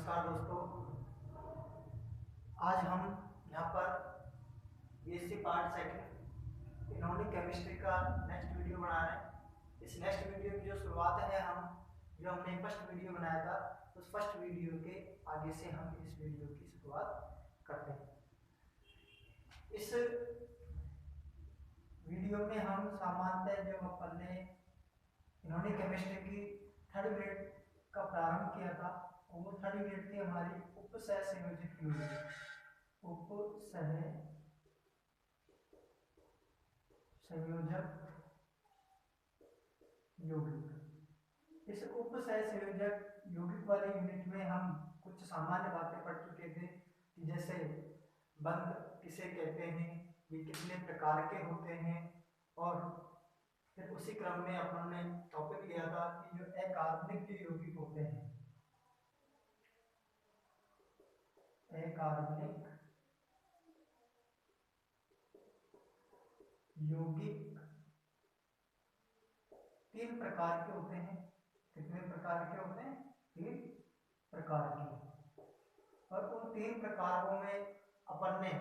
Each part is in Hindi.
नमस्कार दोस्तों, आज हम यहाँ पर BSc part second inorganic chemistry का नेक्स्ट वीडियो बना रहे हैं। इस नेक्स्ट वीडियो की जो शुरुआत है जो हमने फर्स्ट वीडियो बनाया था, उस फर्स्ट वीडियो के आगे से हम इस वीडियो की शुरुआत करते हैं। इस वीडियो में हम सामान्यतः जो अपन ने इनऑर्गेनिक केमिस्ट्री की थर्ड ग्रेड का प्रारंभ किया था, और वो थर्ड ग्रेड थी हमारी उपसह संयोजक यौगिक। उपसह संयोजक यौगिक। इस उपसह संयोजक यौगिक वाले यूनिट में हम कुछ सामान्य बातें पढ़ चुके थे कि जैसे बंध किसे कहते हैं, ये कितने प्रकार के होते हैं, और फिर उसी क्रम में अपन ने टॉपिक लिया था कि जो अकार्बनिक यौगिक होते हैं, अकार्बनिक यौगिक 3 प्रकार के होते हैं। कितने प्रकार के होते हैं? 3 प्रकार के। और उन 3 प्रकारों में अपन ने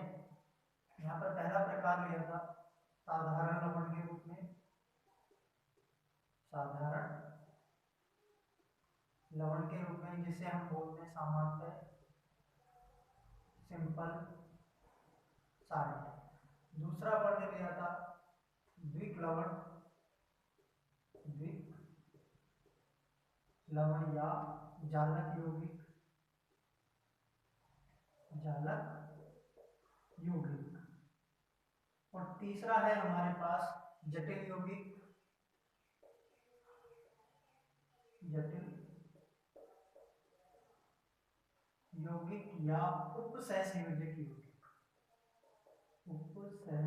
यहाँ पर पहला प्रकार लिया था साधारण लवण के रूप में, साधारण लवण के रूप में, जिसे हम बोलते हैं सामान्यतः सिंपल सॉल्ट। दूसरा अपन ने लिया था द्विक लवण, द्विक लवण या जालक यौगिक, जालक यौगिक। और तीसरा है हमारे पास जटिल यौगिक, जटिल यौगिक या उपसह संयोजक यौगिक, उपसह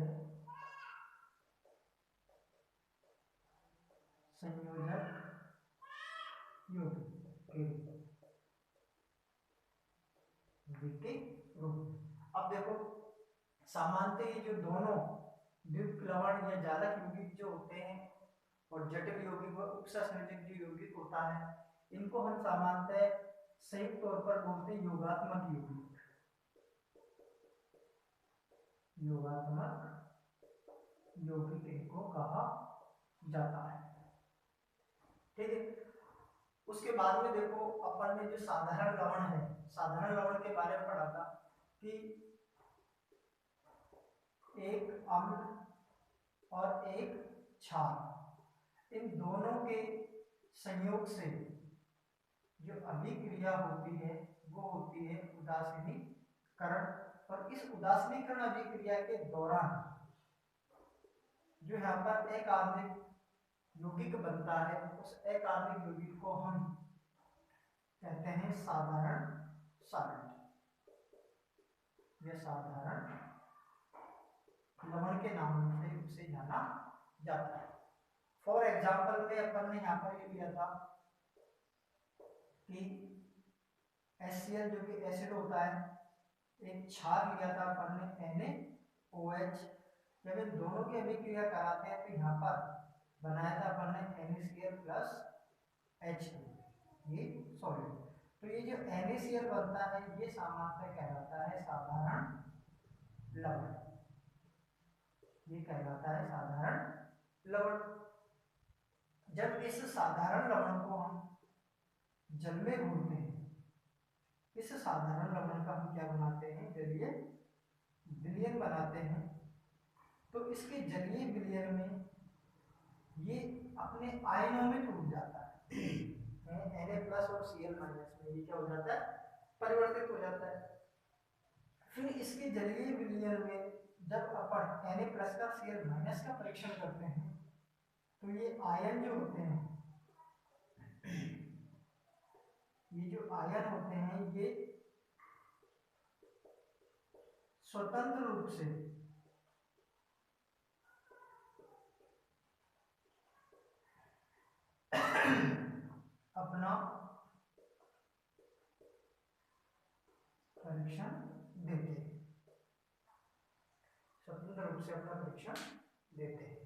संयोजक यौगिक के रूप। अब देखो, सामान्यतः ये जो दोनों द्विक लवण या जालक यौगिक जो होते हैं और जटिल यौगिक व उपसह संयोजक जो यौगिक होता है, इनको हम सामान्यतः संयुक्त तौर पर बोलते हैं योगात्मक यौगिक, योगात्मक यौगिक इनको कहा जाता है। ठीक है। उसके बाद में देखो, अपन ने जो साधारण लवण है, साधारण लवण के बारे में पढ़ा था कि एक अम्ल और एक क्षार, इन दोनों के संयोग से जो अभिक्रिया होती है वो होती है उदासीनीकरण। और इस उदासीनीकरण अभिक्रिया के दौरान जो यहाँ पर अकार्बनिक यौगिक बनता है, उस अकार्बनिक यौगिक को हम कहते हैं साधारण सॉल्ट, यह साधारण लवण के नाम से उसे जाना जाता है। फॉर एग्जाम्पल में अपन ने यहाँ पर ये लिया था कि HCl जो कि एसिड होता है, एक क्षार लिया था अपन ने NaOH। जब इन दोनों की अभिक्रिया कराते हैं तो यहाँ पर बनाया था अपन ने NaCl प्लस H2, ये सॉलिड। तो ये जो NaCl बनता है ये सामान्यतः कहलाता है साधारण लवण, ये कहलाता है साधारण लवण। जब इस साधारण लवण को हम जल में घोलते हैं, इस साधारण लवण का हम क्या बनाते हैं? जलीय विलयन बनाते हैं। तो इसके जलीय विलयन में ये अपने आयनों में टूट जाता है, Na+ और Cl- में ये क्या हो जाता है? परिवर्तित हो जाता है। फिर इसके जलीय विलयन में जब अपन Na+ का Cl- का परीक्षण करते हैं तो ये आयन जो होते हैं, ये जो आयन होते हैं ये स्वतंत्र रूप से अपना परीक्षण देते हैं, स्वतंत्र रूप से अपना परीक्षण देते हैं।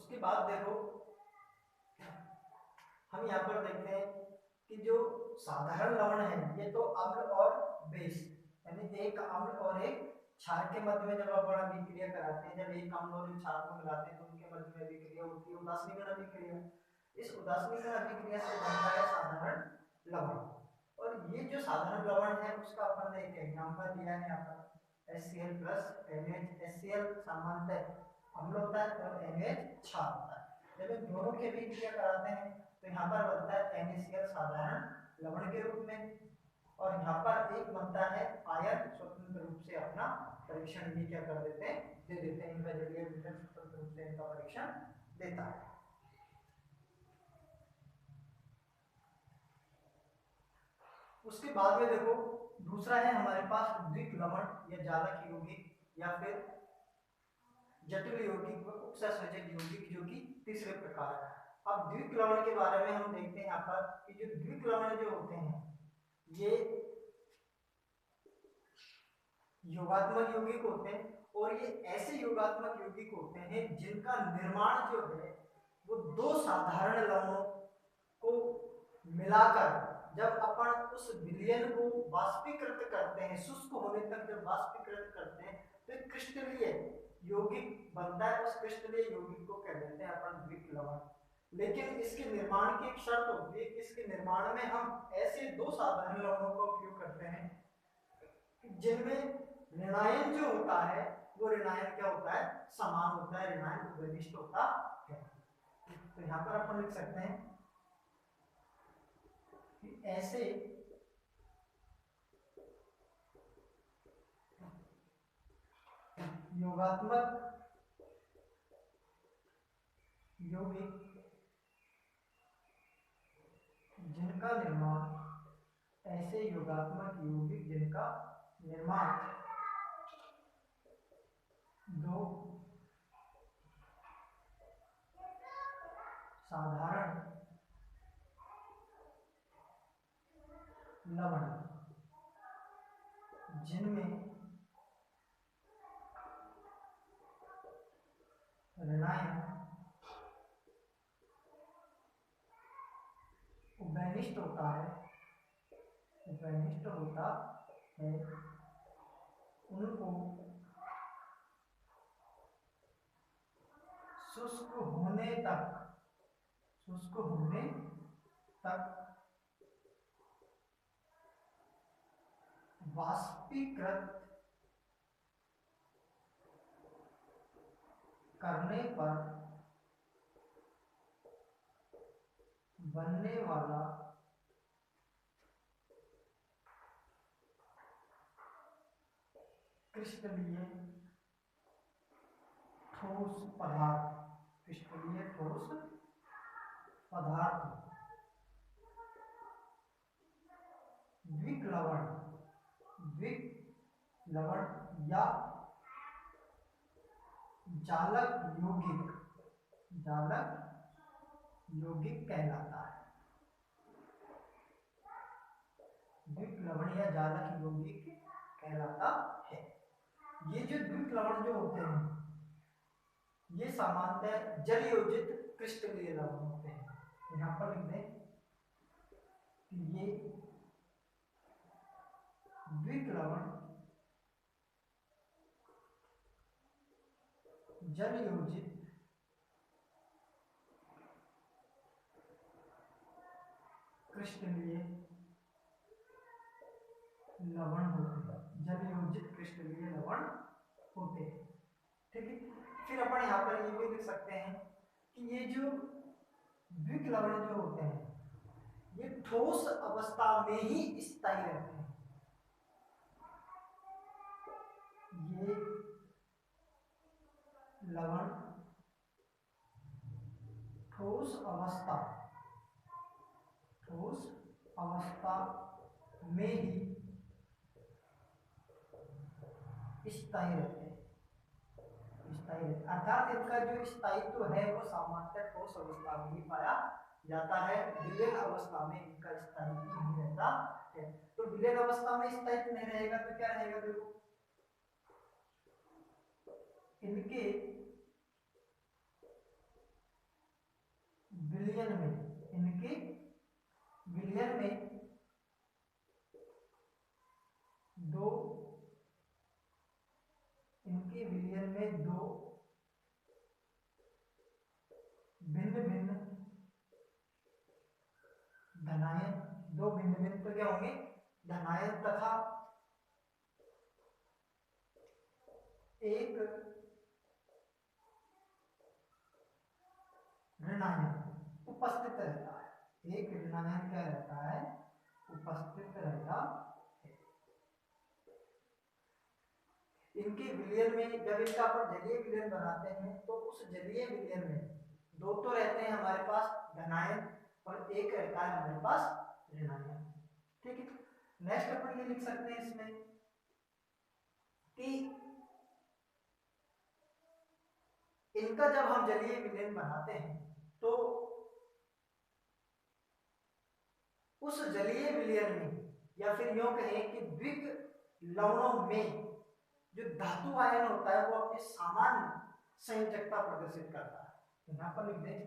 उसके बाद देखो हम यहाँ पर देखते हैं कि जो साधारण लवण है ये तो अम्ल और बेस यानी एक अम्ल और एक क्षार के मध्य में जब अपन अभिक्रिया कराते हैं, जब एक अम्ल और एक क्षार को मिलाते हैं तो उनके मध्य में अभिक्रिया होती है उदासीनीकरण अभिक्रिया। इस उदासीनीकरण अभिक्रिया से बनता है साधारण लवण। और ये जो साधारण लवण है उसका अपन ने एक एग्जांपल दिया है यहाँ पर HCl प्लस NH। HCl सामान्यतः अम्ल होता है और NH क्षार होता है। जब इन दोनों की अभिक्रिया कराते हैं तो यहाँ पर बनता है NaCl साधारण लवण के रूप में, और यहाँ पर एक बनता है आयन स्वतंत्र रूप से अपना परीक्षण ये क्या कर देते हैं, दे देते हैं। इनका जलीय विघटन स्वतंत्र रूप से इनका परीक्षण देता है। उसके बाद में देखो दूसरा है हमारे पास द्विक लवण या जालक यौगिक या फिर जटिल यौगिक उपसंयोजक यौगिक, जो कि तीसरे प्रकार है। अब द्विक लवण के बारे में हम देखते हैं यहाँ पर कि जो द्विक लवण जो होते हैं ये योगात्मक यौगिक होते हैं, और ये ऐसे योगात्मक यौगिक होते हैं जिनका निर्माण जो है वो दो साधारण लवणों को मिलाकर जब अपन उस विलयन को वाष्पीकृत करते हैं, शुष्क होने तक जब वाष्पीकृत करते हैं तो एक क्रिस्टलीय यौगिक बनता है। उस क्रिस्टलीय यौगिक को कह देते हैं अपन द्विक लवण। लेकिन इसके निर्माण की एक शर्त होती है कि इसके निर्माण में हम ऐसे दो साधारण लवणों का उपयोग करते हैं जिनमें ऋणायन जो होता है वो ऋणायन क्या होता है, समान होता है, ऋणायन उभयनिष्ठ होता है। तो यहाँ पर अपन लिख सकते हैं कि ऐसे योगात्मक यौगिक जिनका निर्माण, ऐसे योगात्मक यौगिक जिनका निर्माण दो साधारण लवण जिनमें ऋणायन उभयनिष्ठ होता है, उभयनिष्ठ होता है, उनको शुष्क होने तक वाष्पीकृत करने पर बनने वाला क्रिस्टलीय ठोस पदार्थ, क्रिस्टलीय ठोस पदार्थ द्विक लवण या जालक यौगिक कहलाता है। द्विक लवण या जालक यौगिक कहलाता है। ये जो द्विक लवण जो होते हैं ये सामान्यतः जल योजित क्रिस्टलीय लवण होते हैं। यहाँ पर लिख दें कि ये द्विक लवण जल योजित क्रिस्टलीय लवण होते हैं, जल योजित क्रिस्टलीय लवण होते हैं। ठीक है, फिर अपन यहाँ पर ये भी लिख सकते हैं कि ये जो द्विक लवण जो होते हैं ये ठोस अवस्था में ही स्थायी रहते हैं। ये लवण ठोस अवस्था में ही स्थायी रहते हैं, अर्थात इनका जो स्थायित्व है वो सामान्यतः ठोस अवस्था में ही पाया जाता है। विलयन अवस्था में इनका स्थायित्व नहीं रहता है। तो विलयन अवस्था में स्थायित्व नहीं रहेगा तो क्या रहेगा, देखो इनके विलयन में, इनके विलयन में दो भिन्न भिन्न धनायन, दो भिन्न भिन्न तो क्या होंगे, धनायन तथा एक ऋणायन उपस्थित रहता है। एक ऋणायन क्या रहता है, उपस्थित रहता है। इनके विलयन में जब इनका अपन जलीय विलयन बनाते हैं तो उस जलीय विलयन में दो तो रहते हैं हमारे पास धनायन और एक रहता है हमारे पास ऋणायन। ठीक है, नेक्स्ट अपन ये लिख सकते हैं इसमें कि इनका जब हम जलीय विलयन बनाते हैं तो उस जलीय विलयन में या फिर यूं कहें कि द्विक लवणों में जो धातु आयन होता है वो अपनी सामान्य संयोजकता प्रदर्शित करता है। तो यहां पर लिख दें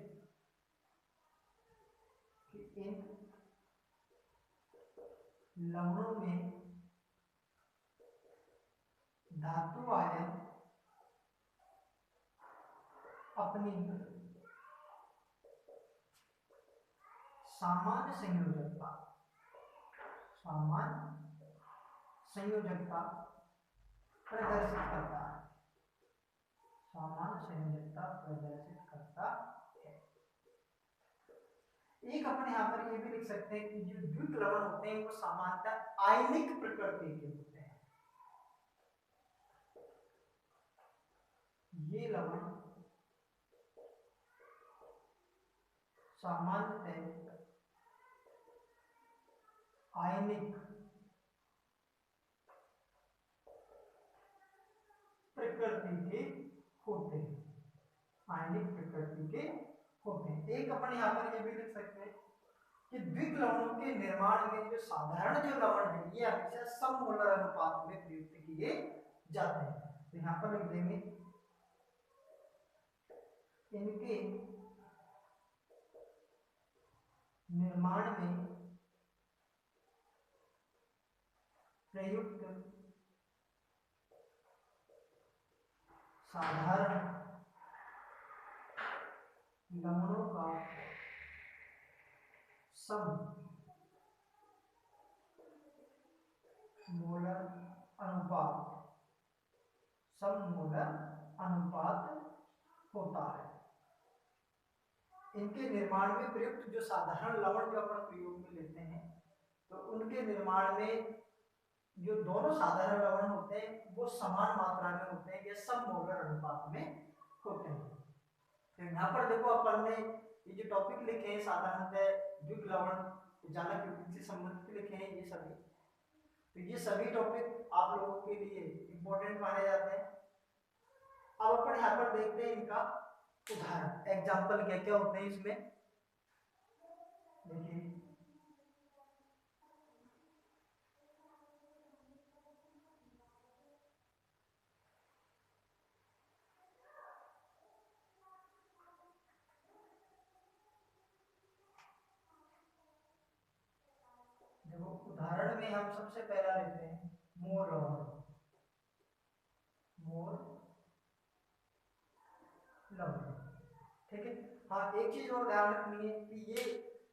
कि इन लवणों में धातु आयन अपनी सामान्य संयोजकता प्रदर्शित करता है, सामान्य संयोजकता प्रदर्शित करता है। एक अपन यहाँ पर ये भी लिख सकते हैं कि जो द्विक लवण होते हैं वो सामान्यतः आयनिक प्रकृति के होते हैं। ये लवण सामान्यतः आयनिक प्रकृति के होते हैं, आयनिक प्रकृति के होते हैं। एक अपन यहाँ पर ये भी लिख सकते हैं कि द्विक लवणों के निर्माण में जो साधारण जो लवण है ये हमेशा सममोलर अनुपात में प्रयुक्त किए जाते हैं। तो यहाँ पर लिख देंगे इनके निर्माण में प्रयुक्त साधारण लवणों का सममोलर अनुपात होता है। इनके निर्माण में प्रयुक्त जो साधारण लवण जो अपन प्रयोग में लेते हैं तो उनके निर्माण में जो दोनों साधारण लवण होते हैं वो समान मात्रा में होते हैं, ये सममोलर अनुपात में होते हैं। तो यहाँ पर देखो अपन ने ये जो टॉपिक लिखे हैं साधारणतः द्विक लवण चालक युग्म से संबंधित लिखे हैं ये सभी, तो ये सभी टॉपिक आप लोगों के लिए इंपॉर्टेंट माने जाते हैं। अब अपन यहाँ पर देखते हैं इनका उदाहरण, एग्जाम्पल क्या क्या होते हैं इसमें। देखिए देखो उदाहरण में हम सबसे पहला लेते हैं मोर लवण। ठीक है, हाँ एक चीज और ध्यान रखनी है कि ये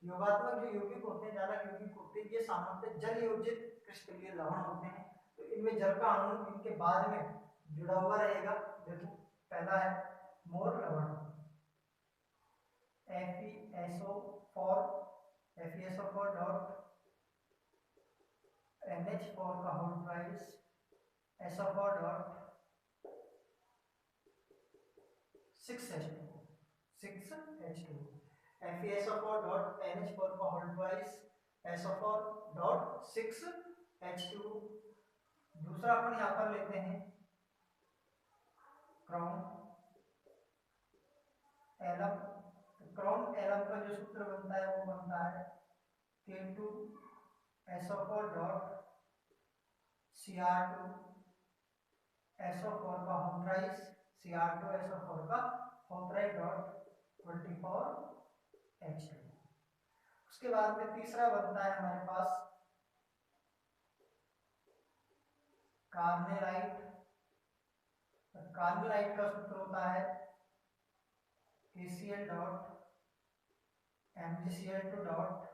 योगात्मक जो यौगिक होते हैं, चालक यौगिक होते हैं, ये सामान्यतः जल योजित क्रिस्टलीय लवण होते हैं। तो इनमें जल का अणु इनके बाद में जुड़ा हुआ रहेगा। देखो पहला है मोर लवण FeSO4 डॉट NH4 का whole twice SO4 dot 6H2 FeSO4 dot NH4 का whole twice SO4 dot 6H2। दूसरा अपन यहाँ पर लेते हैं क्रोम एलम। क्रोम एलम का जो सूत्र बनता है वो बनता है K2SO4 डॉट Cr2 SO4 का होल ट्वाइस Cr2 SO4 का होल ट्वाइस डॉट 24 H2। उसके बाद में तीसरा बनता है हमारे पास कार्बोनाइट। कार्बोनाइट का सूत्र होता है KCl dot MgCl2 dot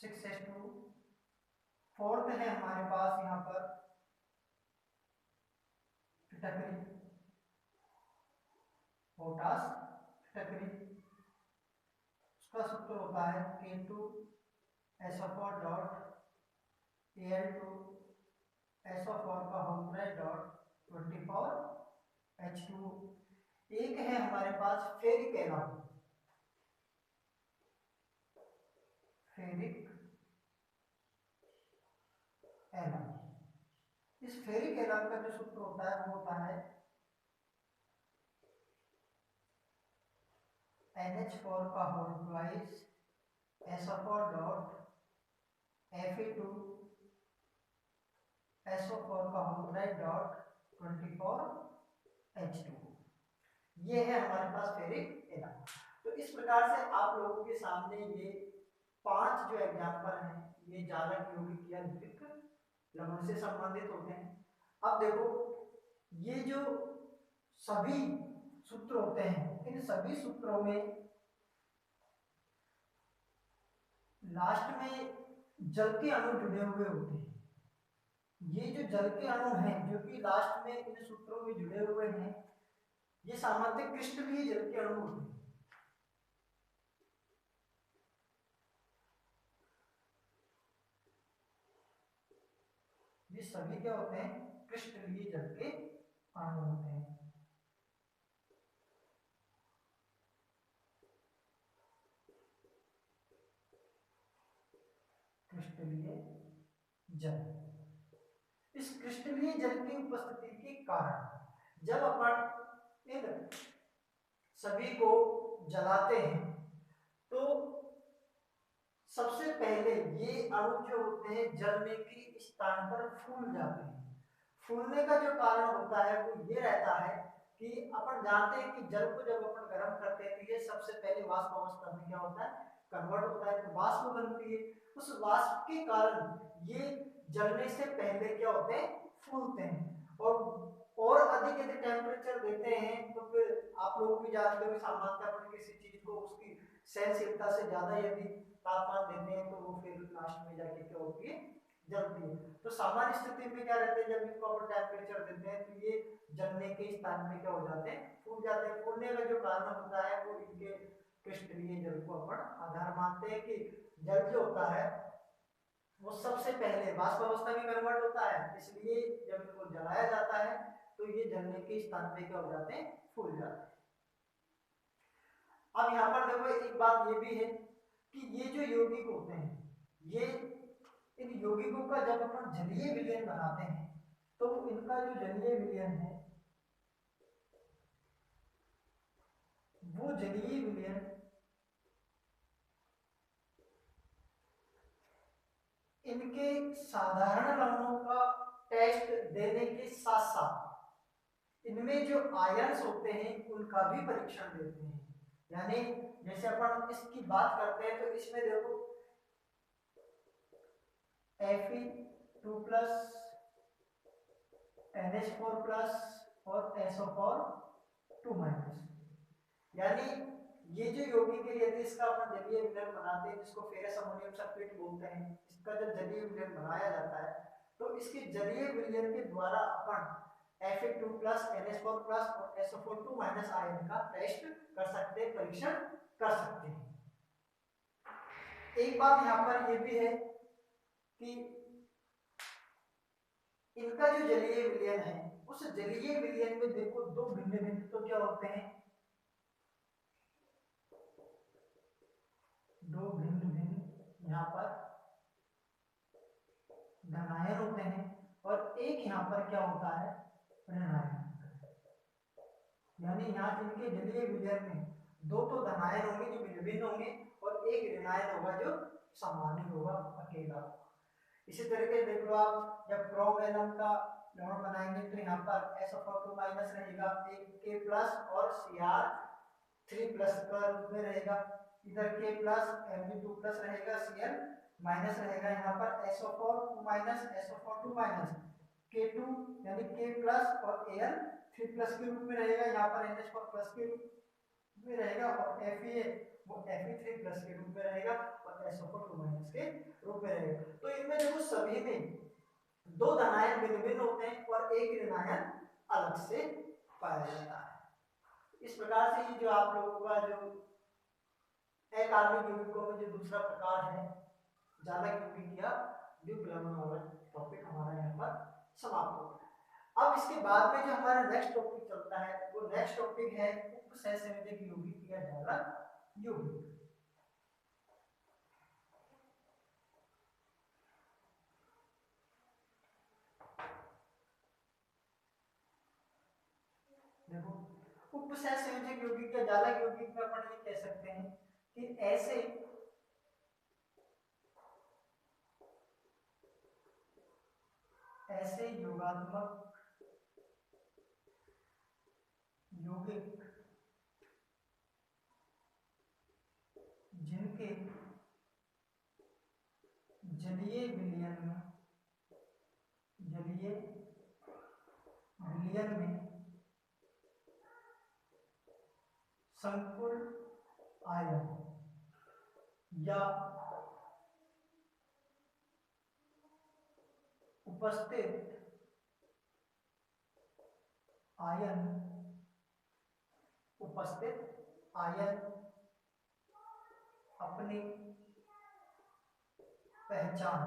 6H2। Fourth है हमारे पास यहाँ पर फिटकरी, पोटास फिटकरी। उसका सूत्र होता है K2SO4 डॉट Al2SO4 का होल डॉट 24H2। एक है हमारे पास फेरिक एनॉन, फेरिक एनॉन। इस फेरिक एनॉन का जो सूत्र होता है वो होता है NH4 का whole twice SO4 dot Fe2SO4 का होल डॉट 24H2। ये है हमारे पास फेरिक एनॉन। तो इस प्रकार से आप लोगों के सामने ये 5 जो एग्जाम्पल हैं ये जालक यौगिक या द्विक लवण से संबंधित होते हैं। अब देखो ये जो सभी सूत्र होते हैं इन सभी सूत्रों में लास्ट में जल के अणु जुड़े हुए होते हैं। ये जो जल के अणु हैं जो कि लास्ट में इन सूत्रों में जुड़े हुए हैं ये सामान्यतः क्रिस्टलीय जल के अणु होते हैं। ये सभी क्या होते हैं? क्रिस्टलीय जल के अणु होते हैं। क्रिस्टलीय जल। इस क्रिस्टलीय जल की उपस्थिति के कारण जब अपन इन सभी को जलाते हैं तो सबसे पहले ये अणु जो होते हैं जलने के स्थान पर फूल जाते हैं। फूलने का जो कारण होता है वो ये रहता है कि अपन जानते हैं कि जल को जब अपन गर्म करते हैं तो ये सबसे पहले वाष्प अवस्था में क्या होता है? कन्वर्ट होता है, तो वाष्प बनती है। उस वाष्प के कारण ये जलने से पहले क्या होते हैं? फूलते हैं। और अधिक यदि टेम्परेचर देते हैं तो फिर आप लोग भी जानते हो सामान्यतः अपन किसी चीज को उसकी सहनशीलता से ज्यादा यदि तापमान देते हैं तो वो फिर लास्ट में जाके क्या होती है? जलती है। तो सामान्य स्थिति में क्या रहते हैं जब इनको अपन टेम्परेचर देते हैं तो ये जलने के स्थान में क्या हो जाते हैं? फूल जाते हैं। फूलने का जो कारण होता है वो इनके क्रिस्टलीय जल को अपन आधार मानते हैं कि जल जो होता है वो सबसे पहले वाष्प अवस्था में कन्वर्ट होता है, इसलिए जब इनको जलाया जाता है तो ये जलने के स्थान पे क्या हो जाते हैं? फूल जाते हैं। अब यहाँ पर देखो एक बात ये भी है कि ये जो यौगिक होते हैं ये इन यौगिकों का जब अपन जलीय विलयन बनाते हैं तो इनका जो जलीय विलयन है वो जलीय विलयन इनके साधारण लवणों का टेस्ट देने के साथ साथ इनमें जो आयंस होते हैं उनका भी परीक्षण देते हैं। यानी जैसे अपन इसकी बात करते हैं तो इसमें देखो Fe2+ NH4+ और SO4 2-। यानी ये जो यौगिक है यदि इसका अपन जलीय विलयन बनाते हैं जिसको फेरस अमोनियम सल्फेट बोलते हैं, इसका जब जलीय विलयन बनाया जाता है तो इसके जलीय विलयन के द्वारा अपन Fe2+ NH4+ और SO4 आयन का टेस्ट कर सकते हैं, परीक्षण कर सकते हैं। एक बात यहाँ पर ये भी है कि इनका जो जलीय विलयन है उस जलीय विलयन में देखो दो भिन्न भिन्न तो क्या होते हैं? दो भिन्न भिन्न यहाँ पर धनायन होते हैं और एक यहाँ पर क्या होता है? ऋणायन। यानी यहाँ इनके जलीय विलयन में दो तो धनायन होंगे जो भिन्न भिन्न होंगे और एक ऋणायन होगा जो समान ही होगा, अकेला। इसी तरीके देख लो आप जब क्रोम एलम का लवण बनाएंगे तो यहाँ पर SO4 रहेगा, एक K+ और Cr3+ का रूप में रहेगा। इधर K प्लस Mg2 प्लस रहेगा, Cl माइनस रहेगा, यहाँ पर SO4 2 minus SO4 2 minus K2 यानी K प्लस और Al 3 प्लस के रूप में रहेगा, यहाँ पर NH4 प्लस के रूप में रहेगा और Fe वो Fe3 प्लस के रूप में रहेगा और SO4 2 माइनस के रूप में रहेगा। तो इनमें देखो सभी में दो धनायन भिन्न भिन्न होते हैं और एक ऋणायन अलग से पाया जाता है। इस प्रकार से ये जो आप लोगों का जो अकार्बनिक यौगिकों में जो दूसरा प्रकार है ज्यादा यौगिक या द्विप्लवण वाला टॉपिक हमारा यहाँ पर समाप्त हो गया। अब इसके बाद में जो हमारा नेक्स्ट टॉपिक चलता है वो नेक्स्ट टॉपिक है उपसहसंयोजक यौगिक या जालक यौगिक। देखो उपसहसंयोजक यौगिक या जालक यौगिक में अपन ये कह सकते हैं कि ऐसे योगात्मक यौगिक जिनके जलीय विलयन में संकुल आयन या उपस्थित आयन अपनी पहचान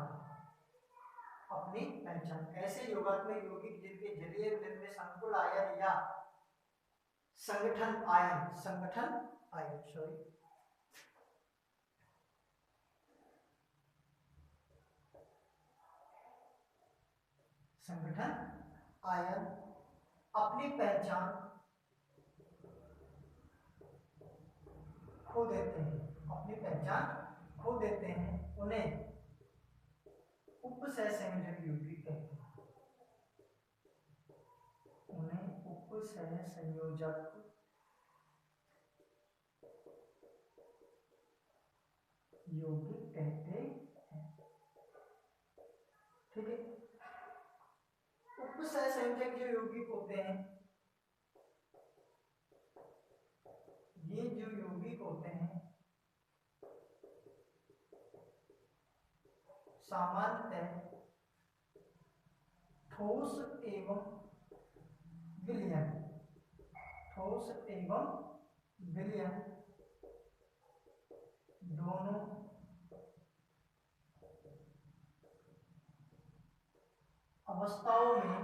ऐसे योगात्मक यौगिक जिनके जलीय विलयन में संकुल आयन या संगठन आयन अपनी पहचान खो देते हैं उन्हें उपसहसंयोजक यौगिक कहते हैं। यौगिक कहते हैं। ठीक है, उपसहसंयोजक जो यौगिक होते हैं ये जो यौगिक होते हैं सामान्यतः ठोस एवं विलयन दोनों अवस्थाओं में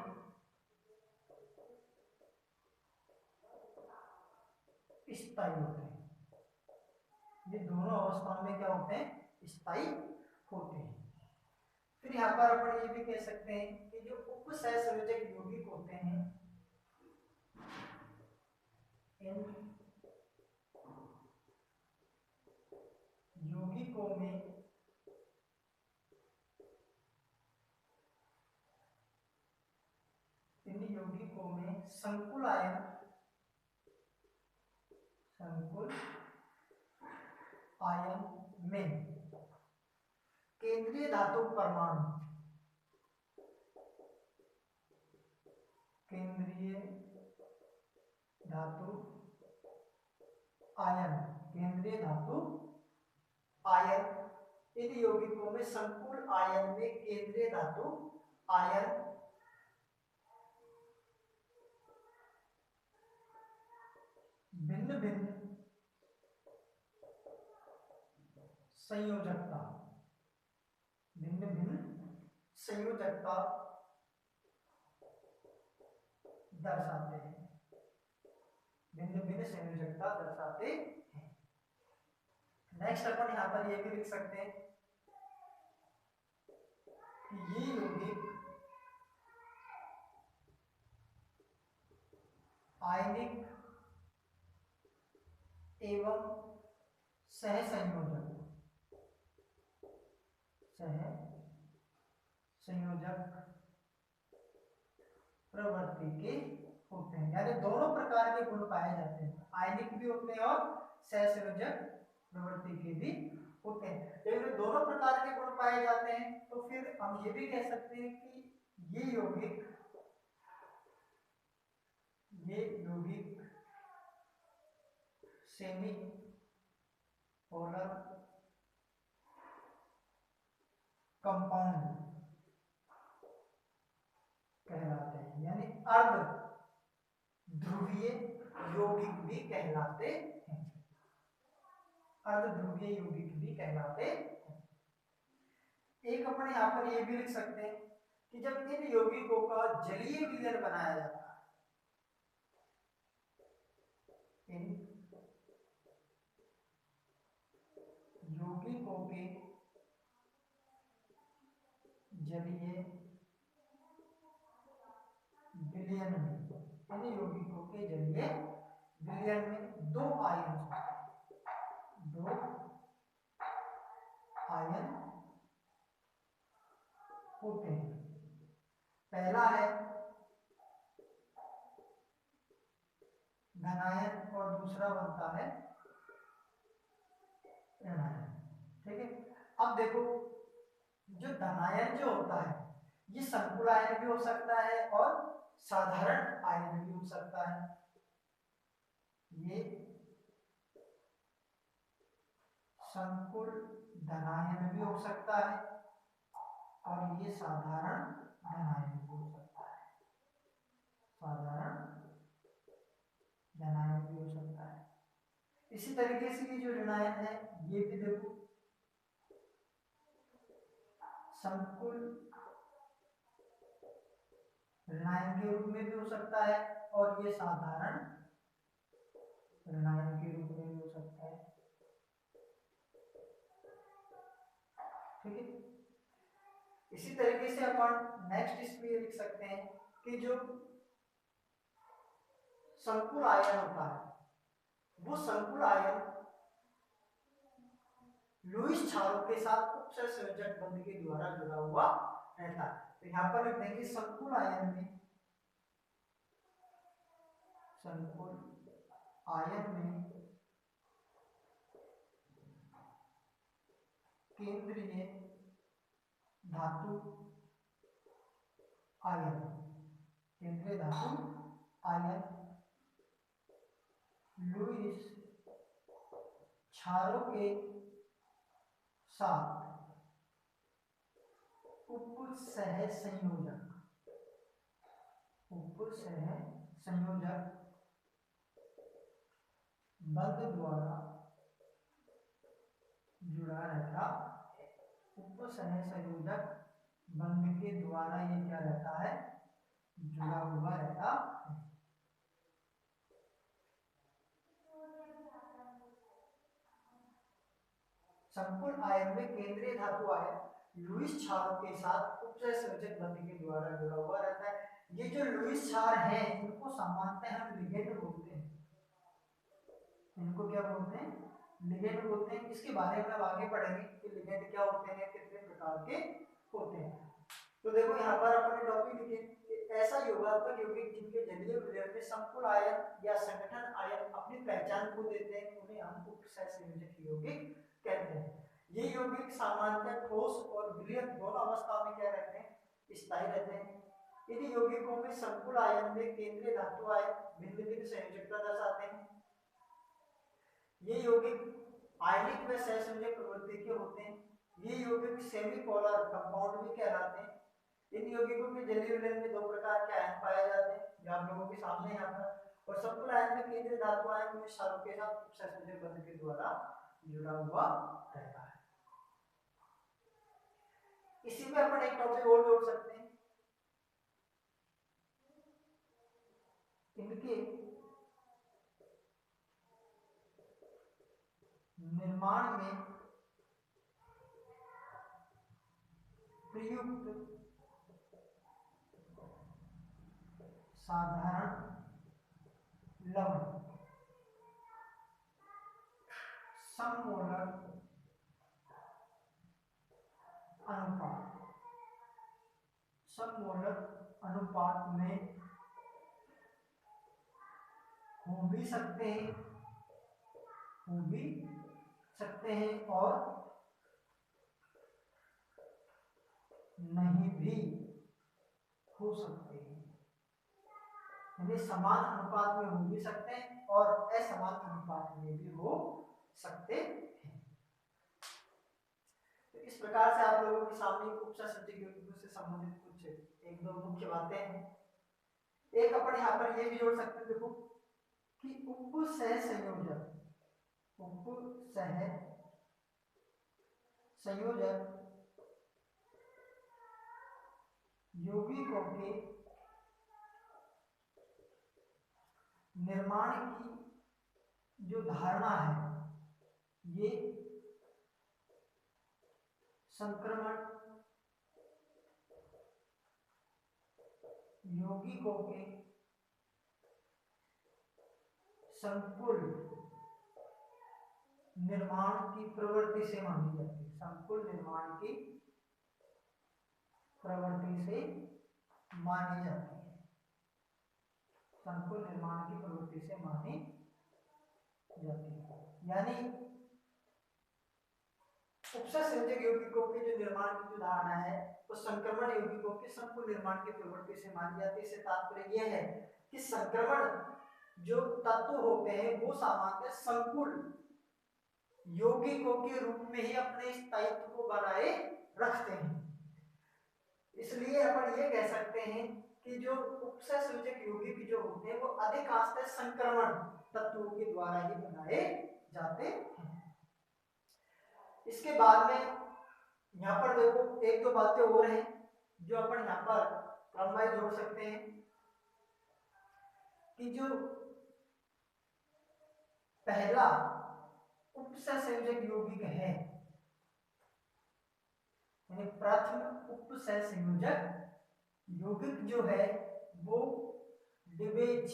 स्थायी होते हैं। ये दोनों अवस्थाओं में क्या होते हैं? स्थायी होते हैं। फिर यहाँ पर अपन ये भी कह सकते हैं कि जो उपसहसंयोजक यौगिक होते हैं इन यौगिकों में संकुल आयन में केंद्रीय धातु परमाणु इन यौगिकों में संकुल आयन में केंद्रीय धातु आयन भिन्न भिन्न संयोजकता दर्शाते हैं। नेक्स्ट अपन यहाँ पर ये भी लिख सकते हैं कि ये यौगिक आयनिक एवं सहसंयोजक प्रवृत्ति के होते हैं, यानी दोनों प्रकार के गुण पाए जाते हैं, आयनिक भी होते हैं और सहसंयोजक प्रवृत्ति के भी होते हैं। लेकिन दोनों प्रकार के गुण पाए जाते हैं तो फिर हम ये भी कह सकते हैं कि ये यौगिक सेमी पोलर कंपाउंड कहलाते हैं, यानी अर्ध ध्रुवीय यौगिक भी कहलाते हैं, अर्ध ध्रुवीय यौगिक भी कहलाते हैं। एक अपन यहाँ पर ये भी लिख सकते हैं कि जब इन यौगिकों का जलीय विलयन बनाया जाता है, इन यौगिकों के जलीय विलयन में, इन यौगिकों के जलीय विलयन में दो आयन होते हैं। पहला है धनायन और दूसरा बनता है ऋणायन। ठीक है, अब देखो जो धनायन जो होता है ये संकुल आयन भी हो सकता है और साधारण आयन भी हो सकता है। ये संकुल धनायन भी हो सकता है और ये साधारण धनायन भी हो सकता है, साधारण धनायन भी हो सकता है। इसी तरीके से ये जो ऋणायन है ये भी देखो संकुल ऋणायन के रूप में भी हो सकता है और ये साधारण ऋणायन के रूप में भी हो सकता है। ठीक है, इसी तरीके से अपन नेक्स्ट इसमें लिख सकते हैं कि जो संकुल आयन होता है वो संकुल आयन लुईस क्षारों के साथ उपसंयोजक बंध के द्वारा जुड़ा हुआ रहता है। तो यहाँ पर लिख देंगे संकुल आयन में केंद्रीय धातु आयन, केंद्रीय धातु आयन लुईस क्षारों के साथ उपसहसंयोजक बंध द्वारा जुड़ा रहता है। उपसहसंयोजक बंध के द्वारा ये क्या रहता है, जुड़ा हुआ रहता है। संकुल आयन में केंद्रीय धातु आयन लुईस क्षारों के साथ उपसंयोजक बंध के द्वारा जुड़ा हुआ रहता है। ये जो लुईस क्षार हैं इनको सामान्यतः हम लिगेंड बोलते हैं, इनको क्या बोलते हैं, लिगेंड बोलते हैं। इसके बारे में अब आगे पढ़ेंगे कि लिगेंड क्या होते हैं, कितने प्रकार के होते हैं। तो देखो यहाँ पर अपने टॉपिक लिखे कि ऐसा योगात्मक यौगिक जिनके जलीय विलयन में संकुल आयन या संगठन आयन अपनी पहचान को देते हैं उन्हें हम उपसहसंयोजक यौगिक कहते हैं। ये यौगिक सामान्यतः ठोस और विलयन दोनों अवस्था में क्या रहते हैं, स्थायी रहते हैं। इन यौगिकों में संकुल आयन में केंद्रीय धातु आयन भिन्न भिन्न संयोजकता दर्शाते हैं। ये यौगिक आयनिक व सहसंयोजक प्रवृत्ति के होते हैं। ये यौगिक सेमी पोलर कंपाउंड भी कहलाते हैं। इन यौगिकों के जलीय विलयन में दो प्रकार के आयन पाए जाते हैं जो आप लोगों के सामने यहाँ पर, और संकुल आयन में केंद्रीय धातु आयन में क्षारों के साथ उपसंयोजक बंध के द्वारा जुड़ा हुआ रहता है। इसी में अपन एक टॉपिक और जोड़ सकते हैं, इनके निर्माण में प्रयुक्त साधारण लवण सममोलर अनुपात में हो भी सकते हैं, सकते हैं और नहीं भी हो सकते हैं, यानी समान अनुपात में हो भी सकते हैं और असमान अनुपात में भी हो सकते हैं। तो इस प्रकार से आप लोगों के सामने उपसंयोजक यौगिकों से संबंधित कुछ एक दो मुख्य बातें हैं। एक अपन यहाँ पर ये भी जोड़ सकते हैं, देखो कि उपसह संयोजक यौगिकों के निर्माण की जो धारणा है ये संक्रमण यौगिकों के संकुल निर्माण की प्रवृत्ति से मानी जाती है। संकुल निर्माण की प्रवृत्ति से मानी जाती है। संकुल निर्माण की प्रवृत्ति से मानी जाती है, यानी उपसंयोजक यौगिकों के जो निर्माण की जो धारणा है वो संक्रमण यौगिकों के संकुल निर्माण की प्रवृत्ति से मानी जाती है। इससे तात्पर्य यह है कि संक्रमण जो तत्व होते हैं वो सामान्य संकुल यौगिकों के रूप में ही अपने स्थायित्व को बनाए रखते हैं। इसलिए अपन ये कह सकते हैं कि जो उपसंयोजक यौगिक जो होते हैं वो अधिकांशतः संक्रमण तत्वों के द्वारा ही बनाए जाते हैं। इसके बाद में यहाँ पर देखो एक दो बातें और हैं जो अपन यहाँ पर क्रमवार जोड़ सकते हैं कि जो पहला उपसंयोजक यौगिक है, यानी प्रथम उपसंयोजक यौगिक जो है वो डिबेज,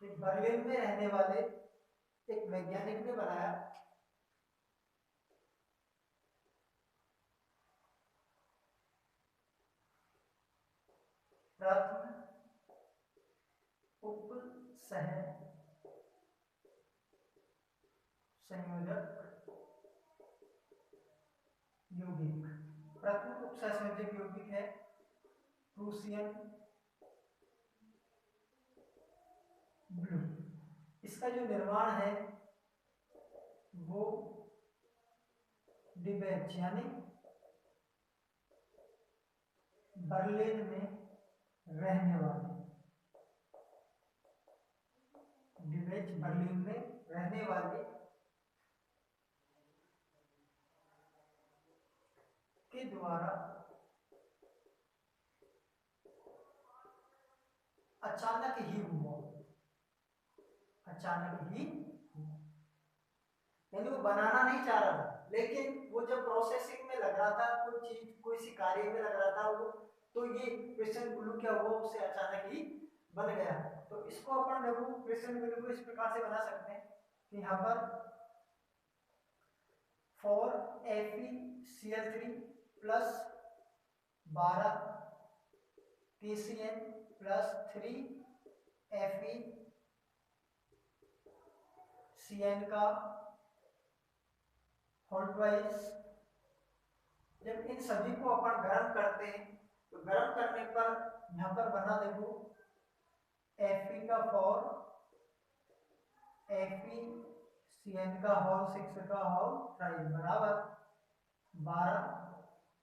बर्लिन में रहने वाले एक वैज्ञानिक ने बनाया। प्रथम उपसंयोजक यौगिक, प्रथम उपसंयोजक यौगिक है प्रूसियन ब्लू। इसका जो निर्माण है वो डिबेज यानी बर्लिन में रहने वाले, डिबेज बर्लिन में रहने वाले के द्वारा अचानक ही हुआ, अचानक ही, यानी वो बनाना नहीं चाह रहा था, लेकिन वो जब प्रोसेसिंग में लग रहा था, कोई चीज कोई सी कार्य में लग रहा था वो, तो ये क्रिस्टल ब्लू क्या हुआ, उसे अचानक ही बन गया। तो इसको अपन देखो क्रिस्टल ब्लू को इस प्रकार से बना सकते हैं कि यहाँ पर 4FeCl3 plus 12 KCl plus 3FeCl का होल ट्वाइस। जब इन सभी को अपन गर्म करते हैं तो गर्म करने पर यहाँ पर बना देखो Fe का 4 FeCl का होल 6 का होल ट्राइस बराबर 12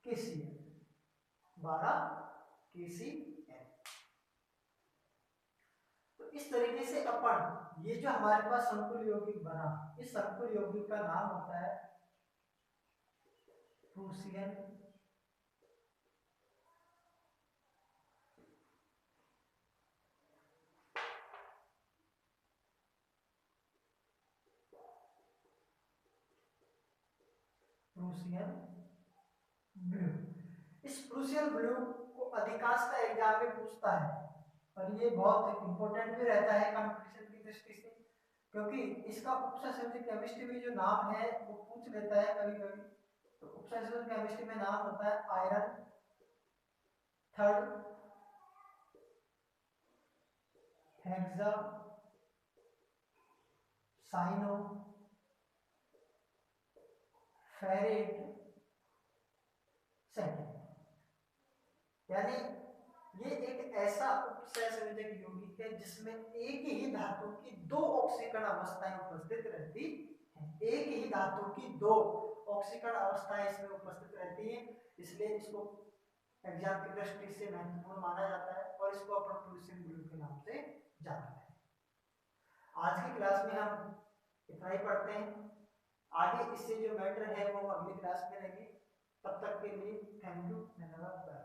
KCl, 12 KCl। तो इस तरीके से अपन ये जो हमारे पास संकुल यौगिक बना, इस संकुल यौगिक का नाम होता है प्रूसियन ब्लू। इस प्रूसियन ब्लू को अधिकांश का एग्जाम में पूछता है और ये बहुत इंपॉर्टेंट भी रहता है कंपटीशन की दृष्टि से, क्योंकि इसका उपसंयोजक केमिस्ट्री में जो नाम है वो पूछ लेता है कभी कभी। तो उपसंयोजक केमिस्ट्री में नाम होता है iron third hexacyanoferrate second. यानी ये एक ऐसा उपसहसंयोजक यौगिक है जिसमें एक ही धातु की दो ऑक्सीकरण अवस्थाएं उपस्थित रहती हैं। एक ही धातु की दो ऑक्सीकरण अवस्थाएं इसमें उपस्थित रहती हैं, इसलिए इसको एग्जाम की दृष्टि से महत्वपूर्ण माना जाता है और इसको अपन प्लूसिन ब्लू के नाम से जानते हैं। आज की क्लास में हम इतना ही पढ़ते हैं। आगे इससे जो मैटर है वो हम अगली क्लास में लेंगे। तब तक के लिए थैंक यू, धन्यवाद।